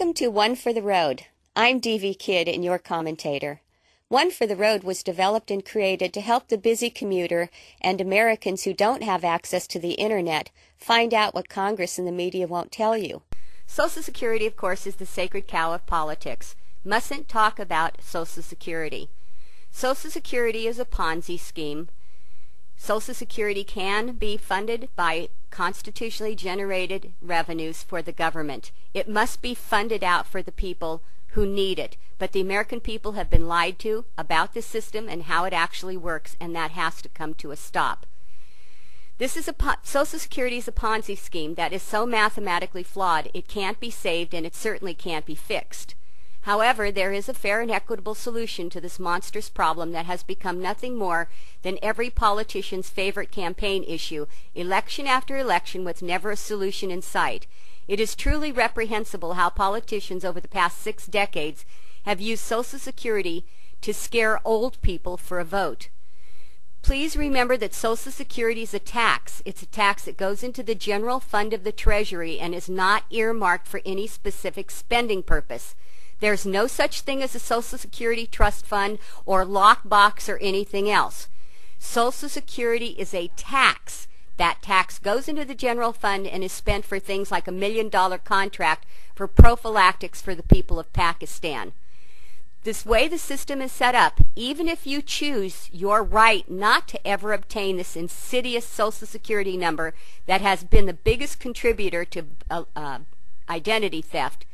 Welcome to One for the Road. I'm Devvy Kid and your commentator. One for the Road was developed and created to help the busy commuter and Americans who don't have access to the internet find out what Congress and the media won't tell you. Social Security, of course, is the sacred cow of politics. Mustn't talk about Social Security. Social Security is a Ponzi scheme. Social Security can be funded by constitutionally generated revenues for the government. It must be funded out for the people who need it. But the American people have been lied to about this system and how it actually works, and that has to come to a stop. Social Security is a Ponzi scheme that is so mathematically flawed it can't be saved and it certainly can't be fixed. However, there is a fair and equitable solution to this monstrous problem that has become nothing more than every politician's favorite campaign issue, election after election with never a solution in sight. It is truly reprehensible how politicians over the past 6 decades have used Social Security to scare old people for a vote. Please remember that Social Security is a tax. It's a tax that goes into the general fund of the Treasury and is not earmarked for any specific spending purpose. There's no such thing as a Social Security trust fund or lockbox or anything else. Social Security is a tax. That tax goes into the general fund and is spent for things like $1 million contract for prophylactics for the people of Pakistan. This way the system is set up, even if you choose your right not to ever obtain this insidious Social Security number that has been the biggest contributor to identity theft,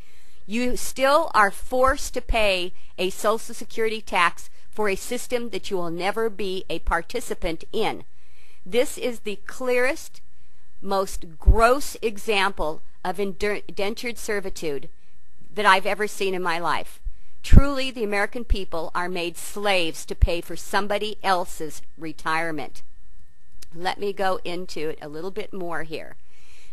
you still are forced to pay a Social Security tax for a system that you will never be a participant in. This is the clearest, most gross example of indentured servitude that I've ever seen in my life. Truly, the American people are made slaves to pay for somebody else's retirement. Let me go into it a little bit more here.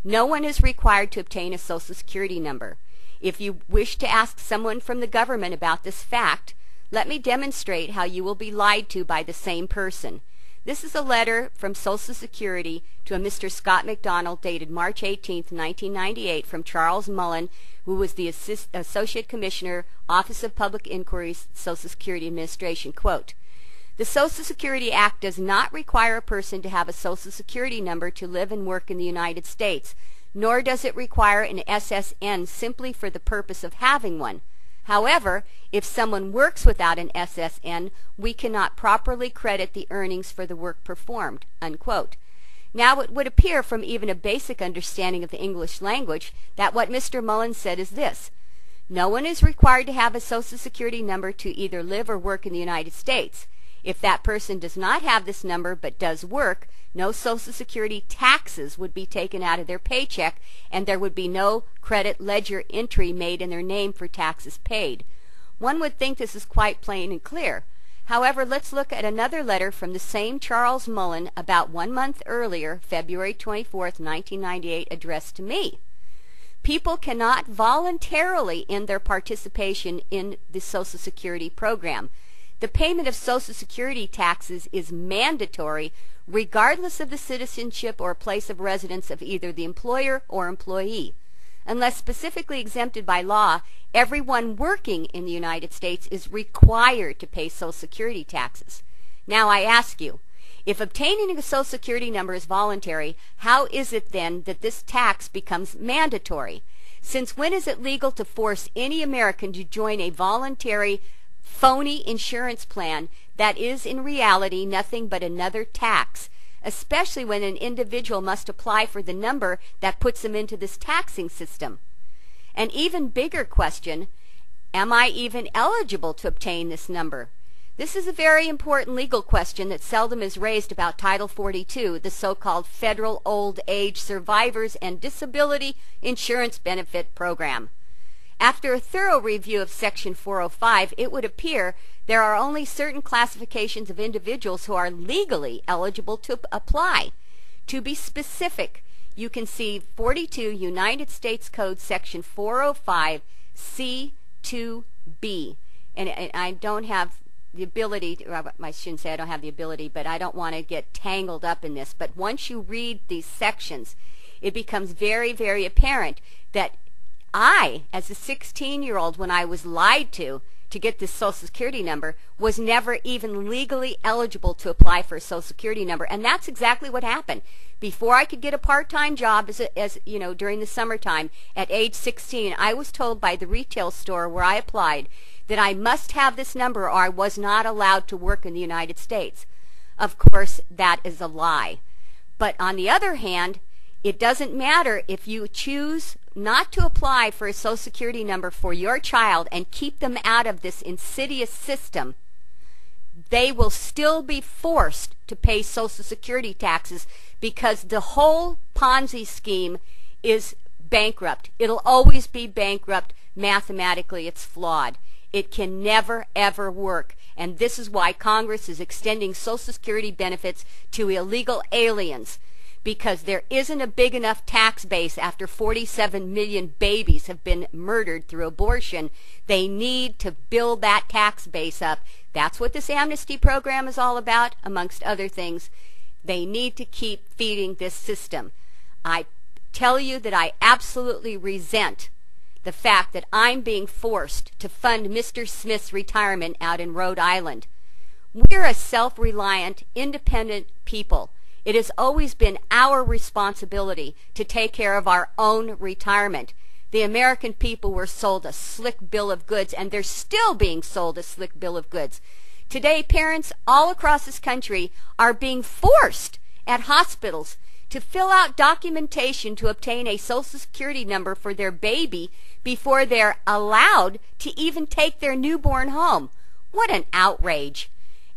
No one is required to obtain a Social Security number. If you wish to ask someone from the government about this fact, let me demonstrate how you will be lied to by the same person. This is a letter from Social Security to a Mr. Scott McDonald dated March 18, 1998 from Charles Mullen, who was the Associate Commissioner, Office of Public Inquiries, Social Security Administration. Quote, "The Social Security Act does not require a person to have a Social Security number to live and work in the United States, nor does it require an SSN simply for the purpose of having one. However, if someone works without an SSN, we cannot properly credit the earnings for the work performed." Unquote. Now, it would appear from even a basic understanding of the English language that what Mr. Mullen said is this: no one is required to have a Social Security number to either live or work in the United States. If that person does not have this number but does work, no Social Security taxes would be taken out of their paycheck, and there would be no credit ledger entry made in their name for taxes paid. One would think this is quite plain and clear. However, let's look at another letter from the same Charles Mullen about 1 month earlier, February 24, 1998, addressed to me. People cannot voluntarily end their participation in the Social Security program. The payment of Social Security taxes is mandatory regardless of the citizenship or place of residence of either the employer or employee. Unless specifically exempted by law, everyone working in the United States is required to pay Social Security taxes. Now I ask you, if obtaining a Social Security number is voluntary, how is it then that this tax becomes mandatory? Since when is it legal to force any American to join a voluntary phony insurance plan that is in reality nothing but another tax, especially when an individual must apply for the number that puts them into this taxing system? An even bigger question, am I even eligible to obtain this number? This is a very important legal question that seldom is raised about Title 42, the so-called Federal Old Age Survivors and Disability Insurance Benefit Program. After a thorough review of Section 405, it would appear there are only certain classifications of individuals who are legally eligible to apply. To be specific, you can see 42 United States Code Section 405 C2B. And I don't have the ability, I shouldn't say I don't have the ability, but I don't want to get tangled up in this. But once you read these sections, it becomes very, very apparent that I, as a 16-year-old, when I was lied to get this Social Security number, was never even legally eligible to apply for a Social Security number. And that's exactly what happened. Before I could get a part-time job as you know, during the summertime at age 16, I was told by the retail store where I applied that I must have this number or I was not allowed to work in the United States. Of course, that is a lie. But on the other hand, it doesn't matter if you choose not to apply for a Social Security number for your child and keep them out of this insidious system. They will still be forced to pay Social Security taxes because the whole Ponzi scheme is bankrupt. It'll always be bankrupt. Mathematically, it's flawed. It can never, ever work. And this is why Congress is extending Social Security benefits to illegal aliens, because there isn't a big enough tax base after 47 million babies have been murdered through abortion. They need to build that tax base up. That's what this amnesty program is all about, amongst other things. They need to keep feeding this system. I tell you that I absolutely resent the fact that I'm being forced to fund Mr. Smith's retirement out in Rhode Island. We're a self-reliant, independent people. It has always been our responsibility to take care of our own retirement. The American people were sold a slick bill of goods, and they're still being sold a slick bill of goods. Today, parents all across this country are being forced at hospitals to fill out documentation to obtain a Social Security number for their baby before they're allowed to even take their newborn home. What an outrage!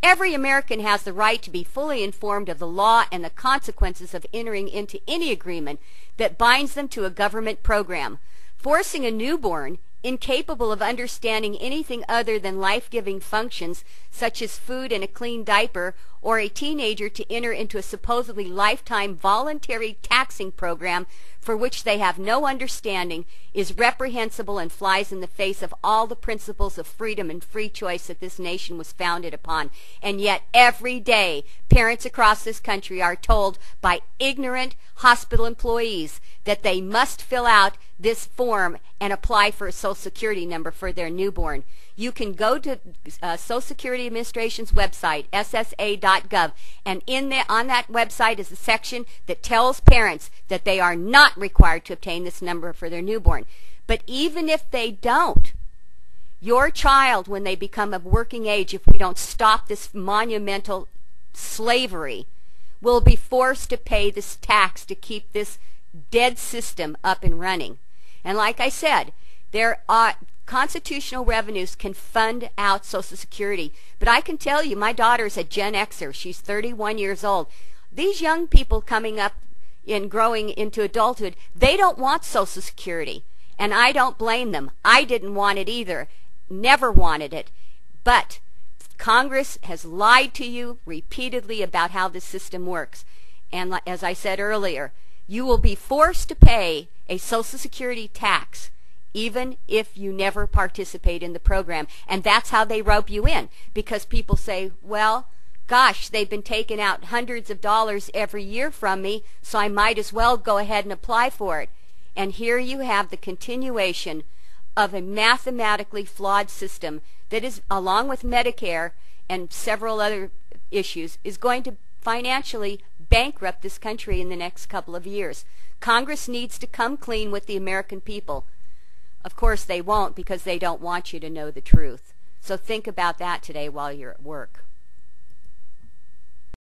Every American has the right to be fully informed of the law and the consequences of entering into any agreement that binds them to a government program. Forcing a newborn, incapable of understanding anything other than life-giving functions such as food and a clean diaper, or a teenager to enter into a supposedly lifetime voluntary taxing program for which they have no understanding is reprehensible and flies in the face of all the principles of freedom and free choice that this nation was founded upon. And yet every day, parents across this country are told by ignorant hospital employees that they must fill out this form and apply for a Social Security number for their newborn. You can go to Social Security Administration's website, ssa.gov, and on that website is a section that tells parents that they are not required to obtain this number for their newborn. But even if they don't, your child, when they become of working age, if we don't stop this monumental slavery, will be forced to pay this tax to keep this dead system up and running. And like I said, there are constitutional revenues can fund out Social Security. But I can tell you, my daughter's a Gen Xer. She's 31 years old. These young people coming up and growing into adulthood, they don't want Social Security. And I don't blame them. I didn't want it either. Never wanted it. But Congress has lied to you repeatedly about how this system works. And as I said earlier, you will be forced to pay a Social Security tax even if you never participate in the program. And that's how they rope you in, because people say, well, gosh, they've been taking out hundreds of dollars every year from me, so I might as well go ahead and apply for it. And here you have the continuation of a mathematically flawed system that is, along with Medicare and several other issues, is going to financially bankrupt this country in the next couple of years. Congress needs to come clean with the American people. Of course they won't, because they don't want you to know the truth. So think about that today while you're at work.